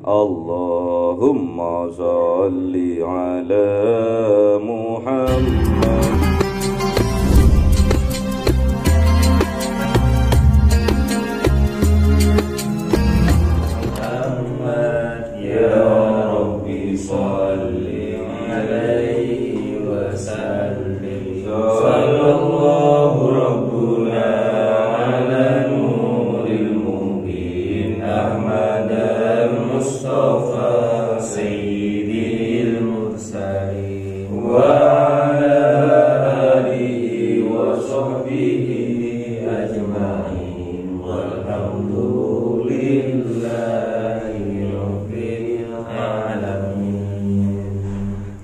Allahumma salli ala Muhammad.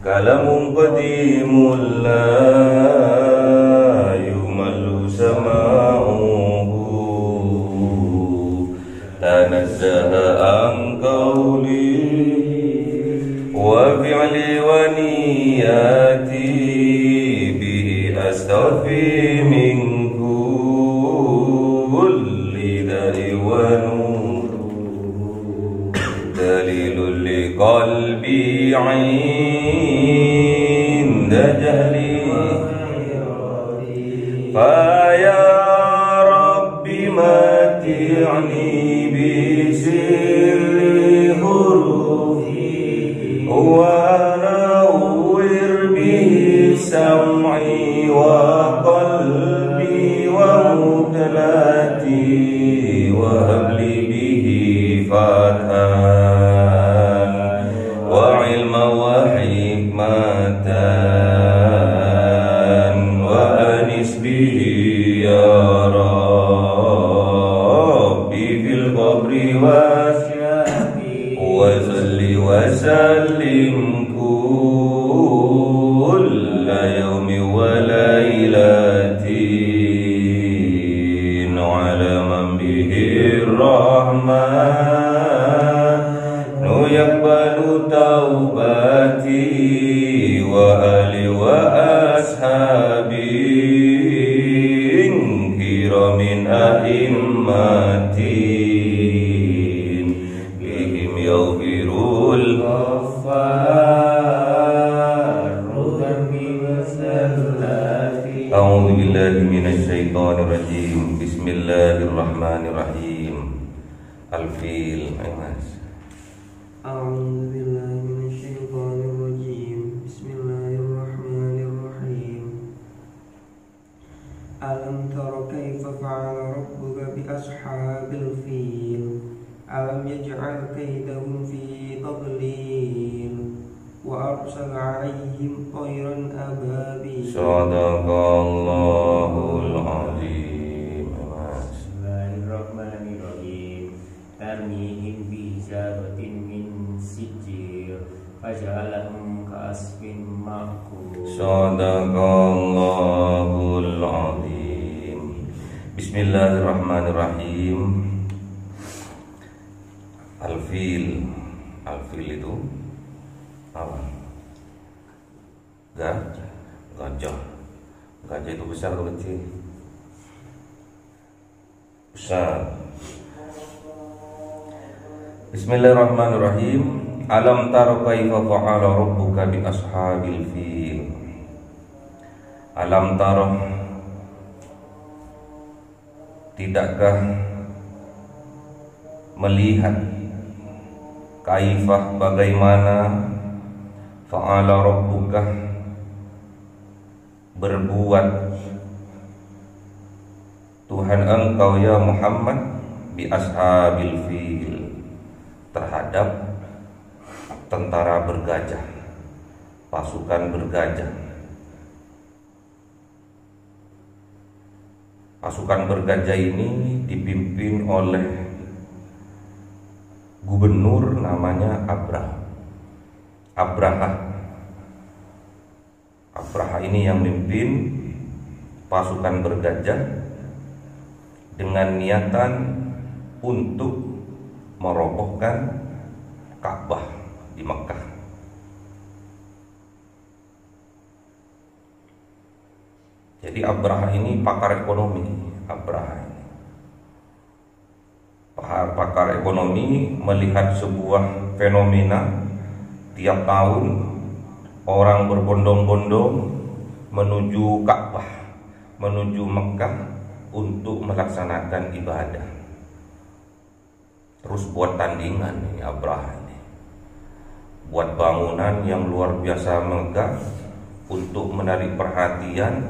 Kalamun qadimun la yumallu sama'uhu tanazzaha an qawli wa fi'li wa niyati bihi astaghfi min kulli da'i wa nur dalilul li qalbi 'inda jahli fa ya rabbi mati'ni bi sirri hurufi wa nawwir bihi sam'i wa qalbi wa mudlati wa habli bihi fathan wa ilma wa hikmatan wa anis bihi ya Rabbi fil qabri wa syafi wa salli wa sallim kulla yawmi wa laylatin ala man bihi rahmanu yaqbalu taubati wa ali wa ashabi kiramin a'immatin bihim yaghfirul ghaffar a'udzu billahi minasy syaithanir rajim. Bismillahirrahmanirrahim. Al-Fil. A'udzu billahi minasy syaithanir rajim. Bismillahirrahmanirrahim. Alam tara kaifa fa'ala rabbuka bi ashabil fil. Alam yaj'al kaydahum fi tadlil wa arsala 'alaihim tayran ababil. Shadaqallahul azim. Bismillahirrahmanirrahim. Tarmihim bihijabatin min sijil faja'alahum ka'asfin ma'kul. Shadaqallahul azim. Bismillahirrahmanirrahim. Al-Fil. Al-Fil itu apa? Gajah. Gajah itu besar atau kecil? Besar. Bismillahirrahmanirrahim. Alam tara kaifa fa'ala rabbuka bi ashabil fil. Alam tara, tidakkah melihat kaifah bagaimana fa'ala rabbuka berbuat Tuhan engkau ya Muhammad bi ashabil fil terhadap tentara bergajah, pasukan bergajah. Pasukan bergajah ini dipimpin oleh gubernur namanya Abraha. Abraha ini yang memimpin pasukan bergajah dengan niatan untuk merobohkan Ka'bah di Mekah. Jadi Abraha ini pakar ekonomi. Pakar ekonomi melihat sebuah fenomena tiap tahun orang berbondong-bondong menuju Ka'bah, menuju Mekah untuk melaksanakan ibadah. Terus buat tandingan nih Abraha ini, buat bangunan yang luar biasa megah untuk menarik perhatian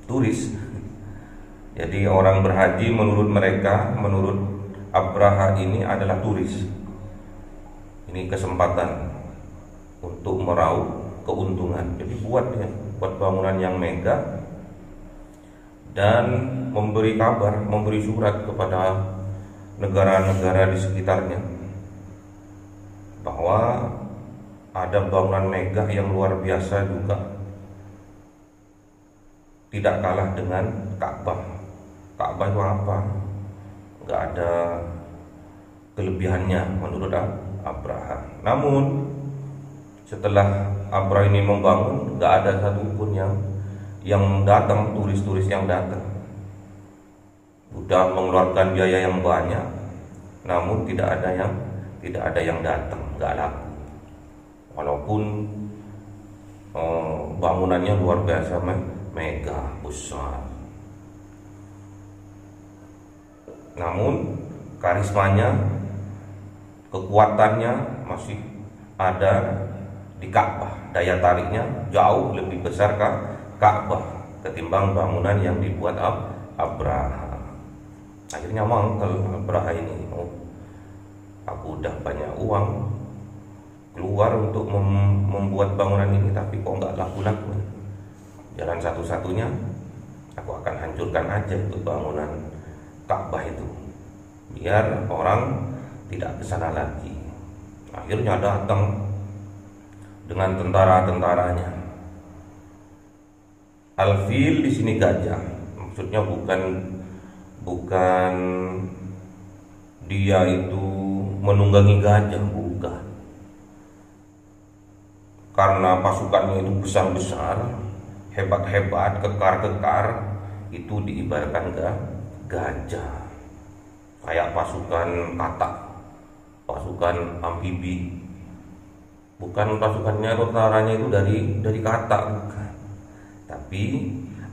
turis. Jadi orang berhaji menurut mereka, menurut Abraha ini adalah turis. Ini kesempatan untuk meraup keuntungan. Jadi buat bangunan yang megah dan memberi kabar, memberi surat kepada negara-negara di sekitarnya bahwa ada bangunan megah yang luar biasa juga, tidak kalah dengan Ka'bah. Ka'bah itu apa? Nggak ada kelebihannya menurut Abraha. Namun setelah Abraha ini membangun, nggak ada satupun yang datang, turis-turis yang datang. Sudah mengeluarkan biaya yang banyak, namun tidak ada yang datang, nggak laku. Walaupun bangunannya luar biasa megah, besar, namun karismanya, kekuatannya masih ada di Ka'bah. Daya tariknya jauh lebih besar Ka'bah ketimbang bangunan yang dibuat Abraha. Akhirnya mangkel Abraha ini, aku udah banyak uang keluar untuk membuat bangunan ini, tapi kok nggak laku-laku. Jalan satu-satunya, aku akan hancurkan aja itu bangunan Ka'bah itu, biar orang tidak ke sana lagi. Akhirnya datang dengan tentara-tentaranya. Al-fil di sini gajah, maksudnya bukan dia itu menunggangi gajah, bukan. Karena pasukannya itu besar-besar, hebat-hebat, kekar-kekar, itu diibaratkan gajah. Kayak pasukan katak, pasukan amfibi. Bukan pasukannya, tentaranya itu dari katak, bukan. Tapi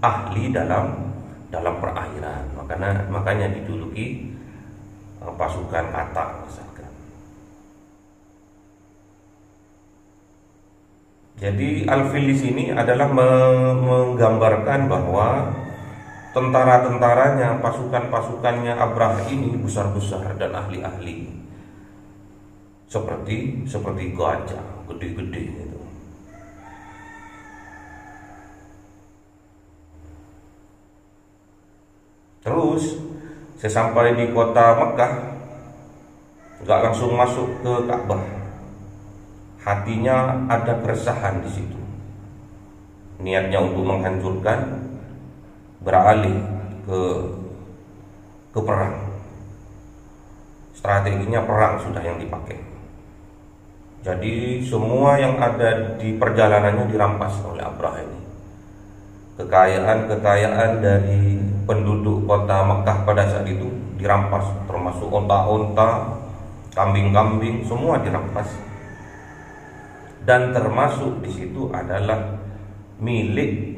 ahli dalam perairan, makanya dijuluki pasukan katak misalkan. Jadi al-fil di sini adalah menggambarkan bahwa tentara-tentaranya, pasukan-pasukannya Abraha ini besar-besar dan ahli-ahli, seperti gajah gede-gede gitu. Terus sesampai di kota Mekah, nggak langsung masuk ke Ka'bah. Hatinya ada keresahan di situ. Niatnya untuk menghancurkan, beralih ke perang. Strateginya perang sudah yang dipakai. Jadi semua yang ada di perjalanannya dirampas oleh Abraha ini. Kekayaan dari penduduk kota Mekah pada saat itu dirampas, termasuk onta-onta, kambing-kambing, semua dirampas. Dan termasuk di situ adalah milik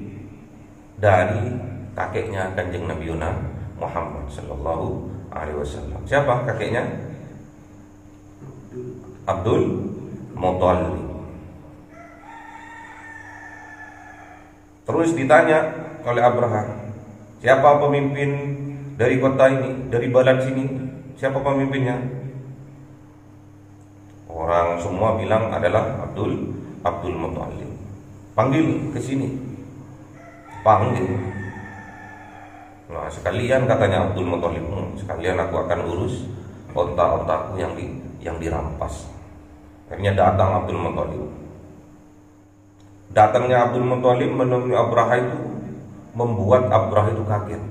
dari kakeknya Kanjeng Nabi Muhammad sallallahu alaihi wasallam. Siapa kakeknya? Abdul Muthalib. Terus ditanya oleh Abraha, siapa pemimpin dari kota ini, dari balan sini? Siapa pemimpinnya? Orang semua bilang adalah Abdul Muthalib. Panggil ke sini. Panggil. Nah, sekalian katanya Abdul Muthalib, sekalian aku akan urus onta-ontaku yang dirampas. Akhirnya datang Abdul Muthalib. Datangnya Abdul Muthalib menemui Abraha itu membuat Abraha itu kaget,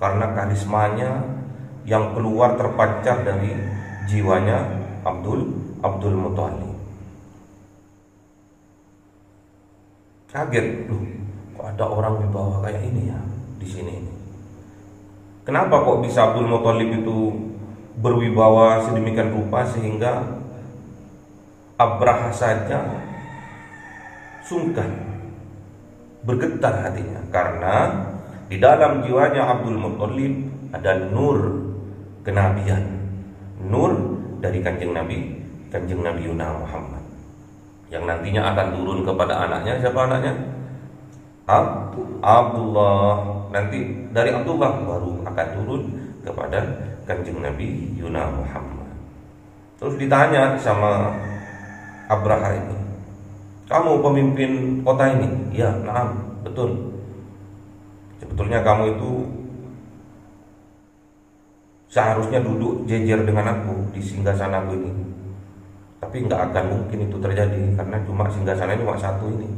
karena karismanya yang keluar terpancar dari jiwanya Abdul Muthalib. Kaget, loh, kok ada orang wibawa kayak ini ya di sini. Kenapa kok bisa Abdul Muthalib itu berwibawa sedemikian rupa sehingga Abraha saja sungkan, bergetar hatinya, karena di dalam jiwanya Abdul Muttalib ada nur kenabian, nur dari kanjeng Nabi Yuna Muhammad, yang nantinya akan turun kepada anaknya. Siapa anaknya? Abdullah. Nanti dari Abdullah baru akan turun kepada kanjeng Nabi Yuna Muhammad. Terus ditanya sama Abraha ini, kamu pemimpin kota ini? Ya, naam, betul. Sebetulnya kamu itu seharusnya duduk jejer dengan aku di singgasanaku ini. Tapi nggak akan mungkin itu terjadi, karena cuma singgasana cuma satu ini.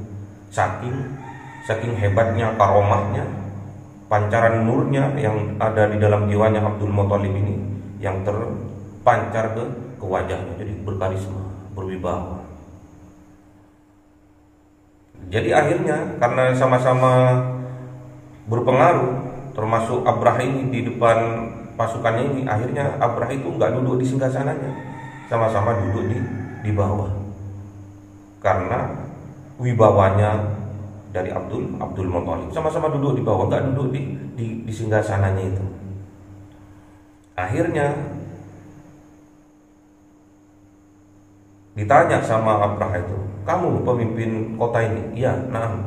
Saking hebatnya karomahnya, pancaran nurnya yang ada di dalam jiwanya Abdul Muttalib ini, yang terpancar ke wajahnya, jadi berkarisma, berwibawa. Jadi akhirnya karena sama-sama berpengaruh, termasuk Abraha ini di depan pasukannya ini, akhirnya Abraha itu nggak duduk di singgasananya, sama-sama duduk di bawah, karena wibawanya dari Abdul Muttalib, sama-sama duduk di bawah, nggak duduk di singgasananya itu. Akhirnya ditanya sama Abraha itu, kamu pemimpin kota ini? Iya, nah,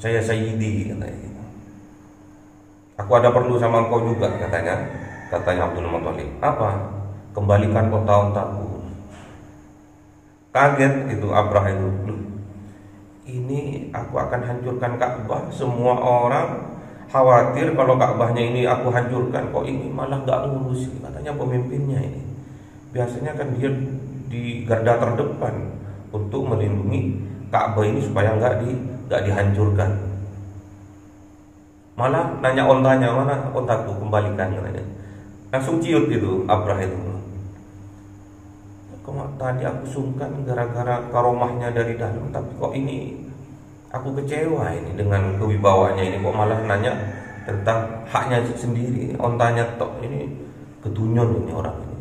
saya Sayyidi, katanya. Aku ada perlu sama engkau juga, katanya Abdul Muttalib. Apa? Kembalikan kota untaku. Kaget itu Abraha itu. Ini aku akan hancurkan Ka'bah. Semua orang khawatir kalau Ka'bahnya ini aku hancurkan, kok ini malah gak ngurus, katanya pemimpinnya ini. Biasanya kan dia di garda terdepan untuk melindungi Ka'bah ini supaya nggak dihancurkan. Malah nanya ontanya, mana ontaku, kembalikan, katanya. Langsung ciut itu Abraha itu. Tadi aku sungkan gara-gara karomahnya dari dalam, tapi kok ini aku kecewa ini dengan kewibawaannya ini, kok malah nanya tentang haknya sendiri, ontanya tok. Ini kedunyon ini orang ini,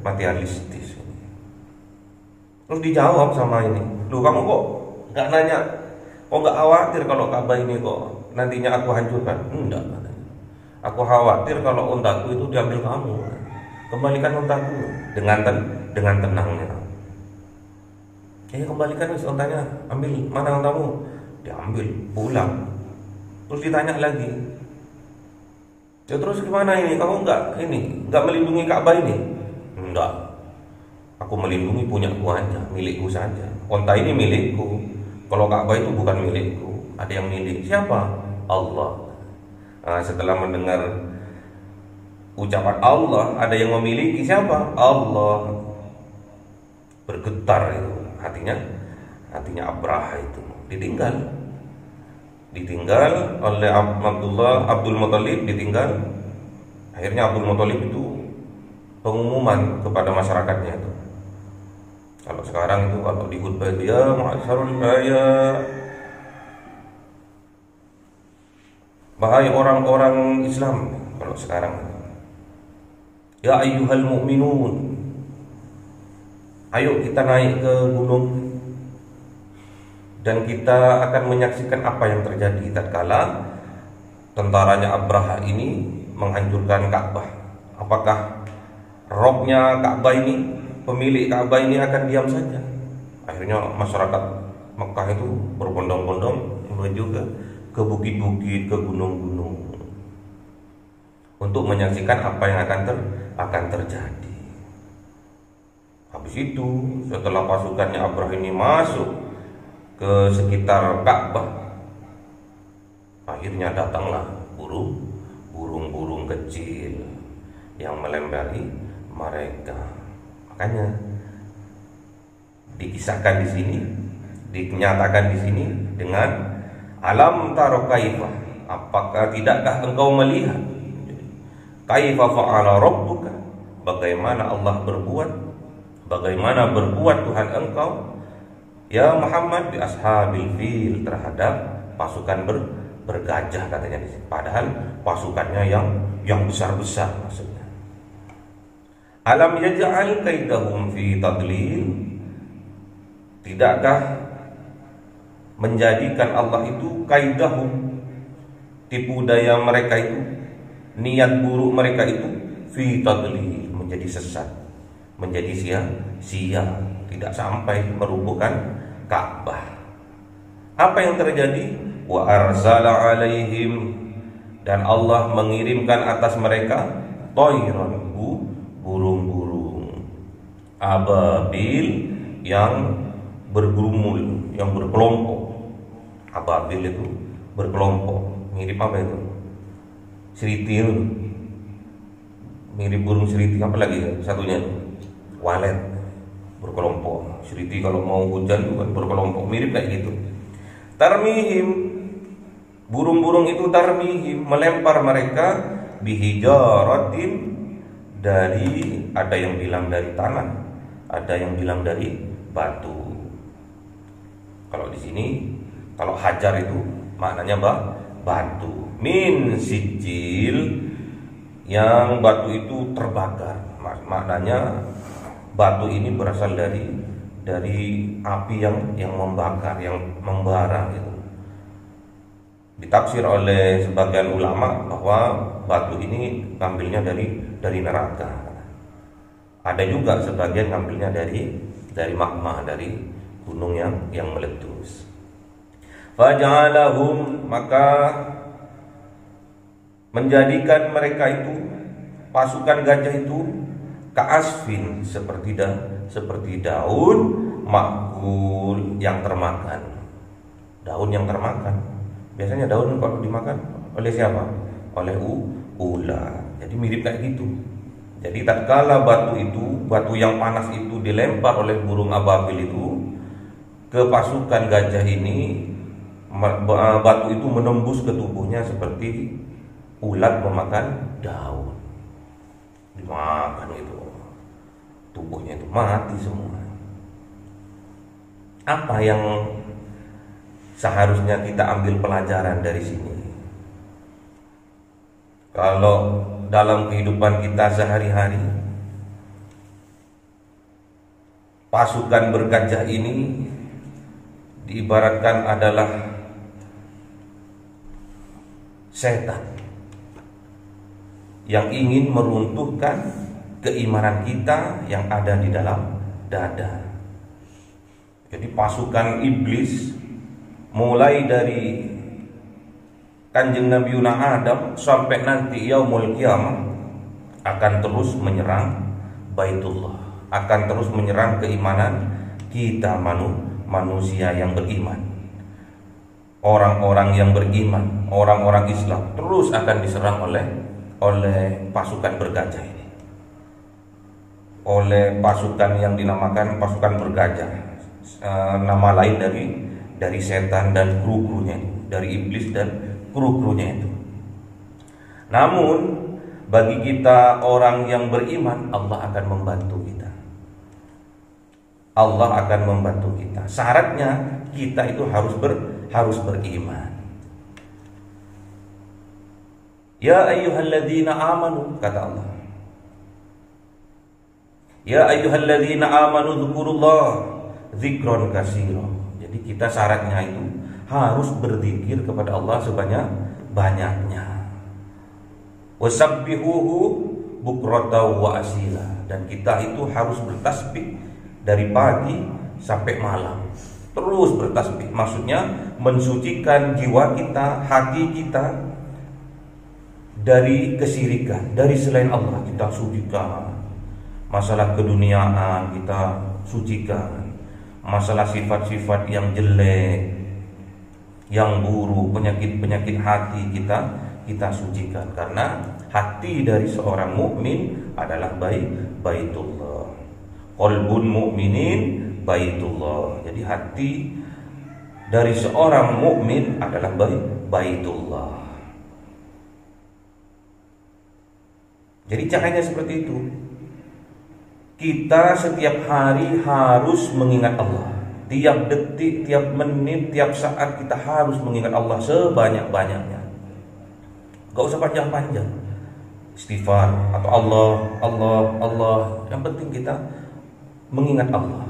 materialistis ini. Terus dijawab sama ini, lu kamu kok nggak nanya, kok nggak khawatir kalau Ka'bah ini kok nantinya aku hancurkan? Enggak, aku khawatir kalau untaku itu diambil kamu. Kembalikan untaku dengan tenangnya. Kembalikan untanya, ambil, mana untamu? Diambil, pulang. Terus ditanya lagi, ya terus gimana ini? Kamu nggak melindungi Ka'bah ini? Enggak. Aku melindungi punyaku aja, milikku saja. Unta ini milikku. Kalau Ka'bah itu bukan milikku, ada yang milik. Siapa? Allah. Nah, setelah mendengar ucapan Allah, ada yang memiliki, siapa? Allah. Bergetar itu hatinya Abraha itu. Ditinggal oleh Abdul Muttalib, ditinggal. Akhirnya Abdul Muttalib itu pengumuman kepada masyarakatnya itu. Kalau sekarang itu kalau di khutbah dia, ma'asyarul bahai orang-orang Islam. Kalau sekarang, ya ayyuhal mu'minun, ayo kita naik ke gunung dan kita akan menyaksikan apa yang terjadi tatkala tentaranya Abraha ini menghancurkan Ka'bah. Apakah robnya Ka'bah ini, pemilik Ka'bah ini akan diam saja? Akhirnya masyarakat Mekah itu berbondong-bondong menuju ke bukit-bukit, ke gunung-gunung untuk menyaksikan apa yang akan terjadi. Habis itu, setelah pasukannya Abraha ini masuk ke sekitar Ka'bah, akhirnya datanglah burung-burung kecil yang melempari mereka. Makanya dikisahkan di sini, dinyatakan di sini dengan alam taro kaifa, apakah tidakkah engkau melihat kaifa fa'ala rabbuka, bagaimana Allah berbuat, bagaimana berbuat Tuhan engkau ya Muhammad bi ashabil fil, terhadap pasukan bergajah, katanya di sini. Padahal pasukannya yang besar-besar maksudnya. Alam yaj'al kaidahum fi tadlil? Tidakkah menjadikan Allah itu kaidahum, tipu daya mereka itu, niat buruk mereka itu, fi tadlil, menjadi sesat, menjadi sia-sia, tidak sampai merubuhkan Ka'bah. Apa yang terjadi? Wa arsala alaihim, dan Allah mengirimkan atas mereka tayran, burung-burung ababil yang bergumul, yang berkelompok. Ababil itu berkelompok, mirip apa itu? Seriti itu, mirip burung seriti. Apa lagi ya satunya? Walet, berkelompok. Seriti kalau mau hujan itu kan berkelompok, mirip kayak gitu. Tarmihim, burung-burung itu tarmihim, melempar mereka bihijaratin, dari, ada yang bilang dari tanah, ada yang bilang dari batu. Kalau di sini, kalau hajar itu maknanya batu. Min sijil, yang batu itu terbakar. Maknanya batu ini berasal dari api yang membakar, yang membara gitu. Ditafsir oleh sebagian ulama bahwa batu ini ngambilnya dari neraka. Ada juga sebagian ngambilnya dari magma, dari gunung yang meletus. Faja'alahum, maka menjadikan mereka itu, pasukan gajah itu, ka'asfin, seperti daun makul yang termakan. Daun yang termakan. Biasanya daun kalau dimakan oleh siapa? Oleh ular. Jadi mirip kayak gitu. Jadi tatkala batu yang panas itu dilempar oleh burung ababil itu ke pasukan gajah ini, batu itu menembus ke tubuhnya seperti ulat memakan daun. Dimakan itu, tubuhnya itu mati semua. Apa yang seharusnya kita ambil pelajaran dari sini? Kalau dalam kehidupan kita sehari-hari, pasukan bergajah ini diibaratkan adalah setan yang ingin meruntuhkan keimanan kita yang ada di dalam dada. Jadi pasukan iblis mulai dari Kanjeng Nabi Adam sampai nanti yaumul qiyamah akan terus menyerang Baitullah, akan terus menyerang keimanan kita manusia yang beriman. Orang-orang yang beriman, orang-orang Islam terus akan diserang oleh pasukan bergajah ini. Oleh pasukan yang dinamakan pasukan bergajah. Nama lain dari setan dan kru-krunya, dari iblis dan kru-krunya itu. Namun bagi kita orang yang beriman, Allah akan membantu kita. Allah akan membantu kita. Syaratnya kita itu harus beriman. Ya ayyuhalladzina amanu, kata Allah. Ya ayyuhalladzina amanu dzkurullah dzikron katsira. Jadi kita syaratnya itu harus berzikir kepada Allah sebanyak-banyaknya. Wasabbihuhu bukratan wa asila, dan kita itu harus bertasbih dari pagi sampai malam. Terus bertasbih, maksudnya mensucikan jiwa kita, hati kita dari kesyirikan, dari selain Allah kita sucikan. Masalah keduniaan kita sucikan. Masalah sifat-sifat yang jelek, yang buruk, penyakit-penyakit hati kita sucikan, karena hati dari seorang mukmin adalah baitullah. Qalbun mukminin baitullah. Jadi hati dari seorang mukmin adalah baitullah. Jadi caranya seperti itu. Kita setiap hari harus mengingat Allah. Tiap detik, tiap menit, tiap saat kita harus mengingat Allah sebanyak-banyaknya. Gak usah panjang-panjang. istighfar atau Allah. Yang penting kita mengingat Allah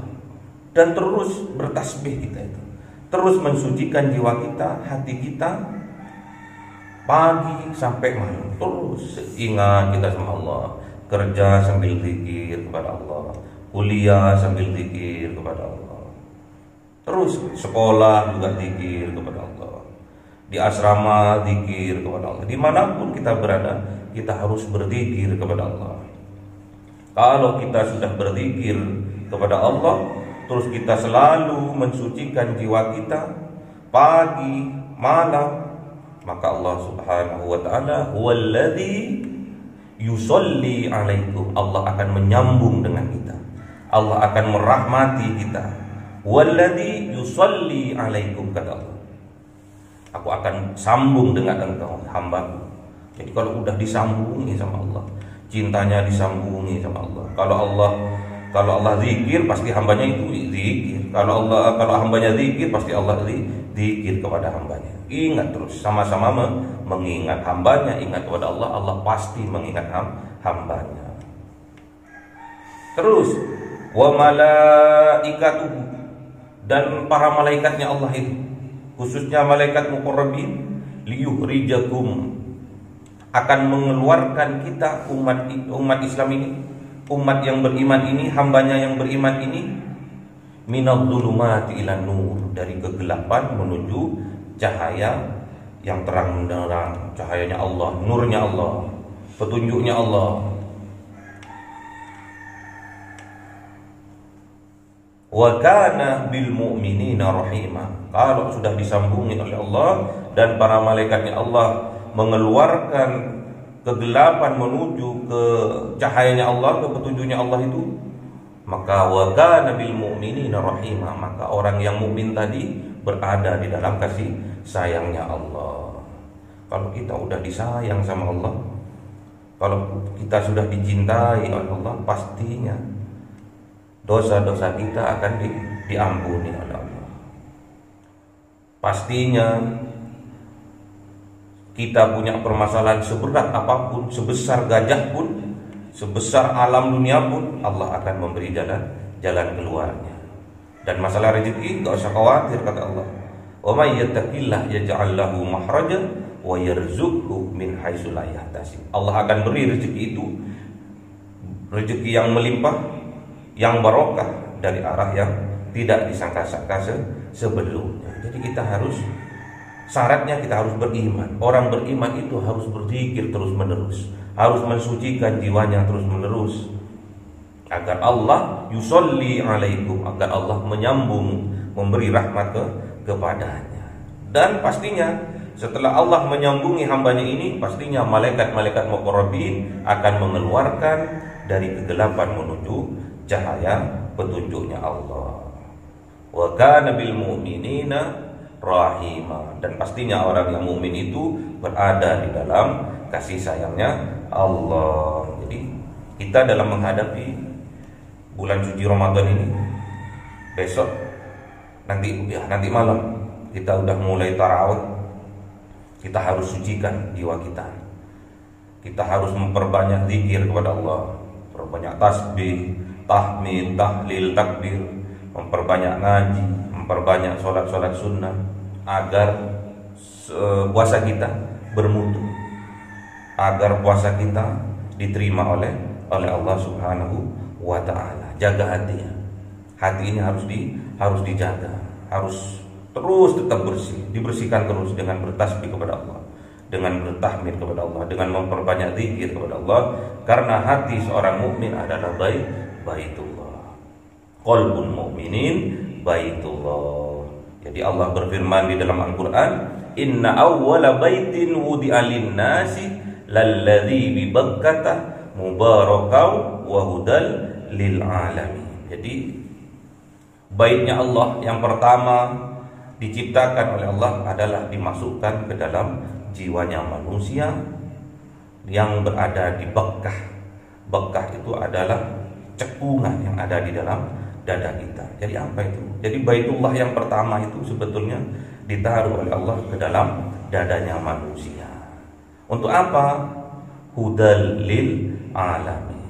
dan terus bertasbih kita itu. Terus mensucikan jiwa kita, hati kita pagi sampai malam. Terus ingat kita sama Allah. Kerja sambil zikir kepada Allah, kuliah sambil zikir kepada Allah. Terus sekolah juga zikir kepada Allah. Di asrama zikir kepada Allah. Dimanapun kita berada, kita harus berzikir kepada Allah. Kalau kita sudah berzikir kepada Allah, terus kita selalu mensucikan jiwa kita pagi, malam, maka Allah Subhanahu wa taala huwallazi yusolli alaikum. Allah akan menyambung dengan kita. Allah akan merahmati kita. Walladzi yusolli alaikum, kata Allah. Aku akan sambung dengan engkau, hambaku. Jadi kalau udah disambungi sama Allah, cintanya disambungi sama Allah. Kalau Allah zikir, pasti hambanya itu zikir. Kalau hambanya zikir, pasti Allah zikir kepada hambanya. Ingat terus, sama-sama mengingat hambanya, ingat kepada Allah, Allah pasti mengingat hambanya. Terus wa malaikatuhu, dan para malaikatnya Allah itu, khususnya malaikat muqarrabin, liyukhrijakum, akan mengeluarkan kita umat Islam ini, umat yang beriman ini, hambanya yang beriman ini, minadh dhulumati ilan nur, dari kegelapan menuju cahaya yang terang benderang, cahayanya Allah, nurnya Allah, petunjuknya Allah. Wa kana bil mu'minina rahima. Kalau sudah disambungi oleh Allah dan para malaikatnya Allah mengeluarkan kegelapan menuju ke cahayanya Allah, ke petunjuknya Allah itu, maka wa kana bil mu'minina rahima, maka orang yang mukmin tadi berada di dalam kasih sayangnya Allah. Kalau kita udah disayang sama Allah, kalau kita sudah dicintai oleh Allah, pastinya dosa-dosa kita akan diampuni oleh Allah. Pastinya kita punya permasalahan seberat apapun, sebesar gajah pun, sebesar alam dunia pun, Allah akan memberi jalan keluarnya. Dan masalah rezeki enggak usah khawatir, kata Allah. Wa may yattaqillah yaj'al lahu makhrajan wa yarzuqhu min haitsu la yahtasib. Allah akan beri rezeki itu, rezeki yang melimpah, yang barokah, dari arah yang tidak disangka-sangka sebelumnya. Jadi kita harus, syaratnya kita harus beriman. Orang beriman itu harus berzikir terus-menerus, harus mensucikan jiwanya terus-menerus, agar Allah yusolli alaikum, agar Allah menyambung, memberi rahmat kepadanya. Dan pastinya setelah Allah menyambungi hambanya ini, pastinya malaikat-malaikat muqarrabin akan mengeluarkan dari kegelapan menuju cahaya petunjuknya Allah. Wa kana bil mu'minina rahima, dan pastinya orang yang mukmin itu berada di dalam kasih sayangnya Allah. Jadi kita dalam menghadapi bulan suci Ramadan ini, besok nanti malam kita udah mulai tarawih, kita harus sucikan jiwa kita. Kita harus memperbanyak zikir kepada Allah, memperbanyak tasbih, tahmid, tahlil, takbir, memperbanyak ngaji, memperbanyak sholat sunnah, agar puasa kita bermutu, agar puasa kita diterima oleh Allah Subhanahu wa ta'ala. Jaga hatinya. Hati ini harus dijaga, harus terus tetap bersih, dibersihkan terus dengan bertasbih kepada Allah, dengan bertahmid kepada Allah, dengan memperbanyak zikir kepada Allah, karena hati seorang mukmin adalah baitullah. Qalbul mu'minin baitullah. Jadi Allah berfirman di dalam Al-Qur'an, inna awwala baitin wudi'a lin-nasi lalladzi bi Bakkah mubarakau wa hudal lil alamin. Jadi baitnya Allah yang pertama diciptakan oleh Allah adalah dimasukkan ke dalam jiwanya manusia yang berada di Bakkah. Bakkah itu adalah cekungan yang ada di dalam dada kita. Jadi apa itu? Jadi baitullah yang pertama itu sebetulnya ditaruh oleh Allah ke dalam dadanya manusia. Untuk apa? hudal lil alamin,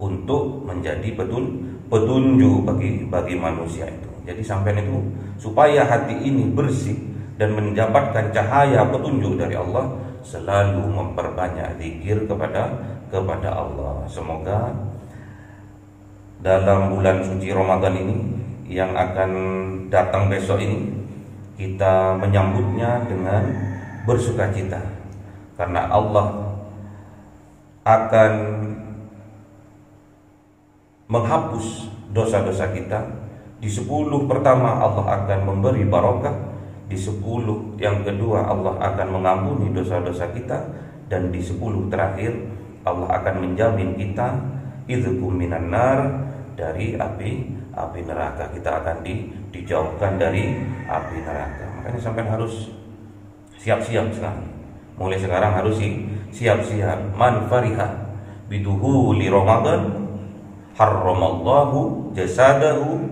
untuk menjadi petunjuk bagi manusia itu. Jadi sampai itu supaya hati ini bersih dan mendapatkan cahaya petunjuk dari Allah, selalu memperbanyak zikir kepada Allah. Semoga dalam bulan suci Ramadan ini yang akan datang besok ini, kita menyambutnya dengan bersukacita, karena Allah akan menghapus dosa-dosa kita. Di 10 pertama Allah akan memberi barokah, di 10 yang kedua Allah akan mengampuni dosa-dosa kita, dan di 10 terakhir Allah akan menjamin kita idzukum minan nar, dari api neraka. Kita akan dijauhkan dari api neraka. Makanya sampai harus siap-siap sekarang. Mulai sekarang harus siap-siap. Man fariha biduhuli Ramadan harramallahu jasadahu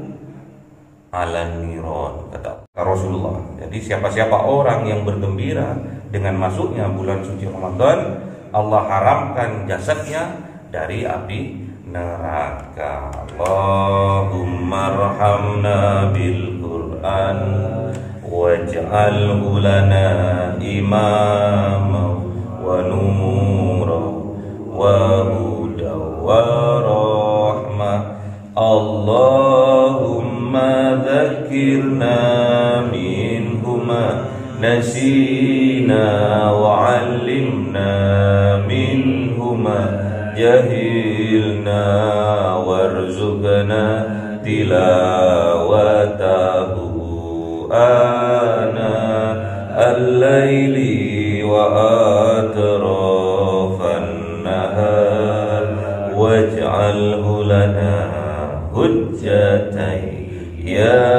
ala niron, kata Rasulullah. Jadi siapa-siapa orang yang bergembira dengan masuknya bulan suci Ramadan, Allah haramkan jasadnya dari api neraka. Allahumma arhamna bil Qur'an waj'alhu lana imama wa nura wa huda wa rahmah. Allahumma dzakirna minhuma nasina wa 'allimna minhuma jahilna warzuqna tilawatahu ana al-laili wa atrafan nahar waj'alhu lana hujjatan ya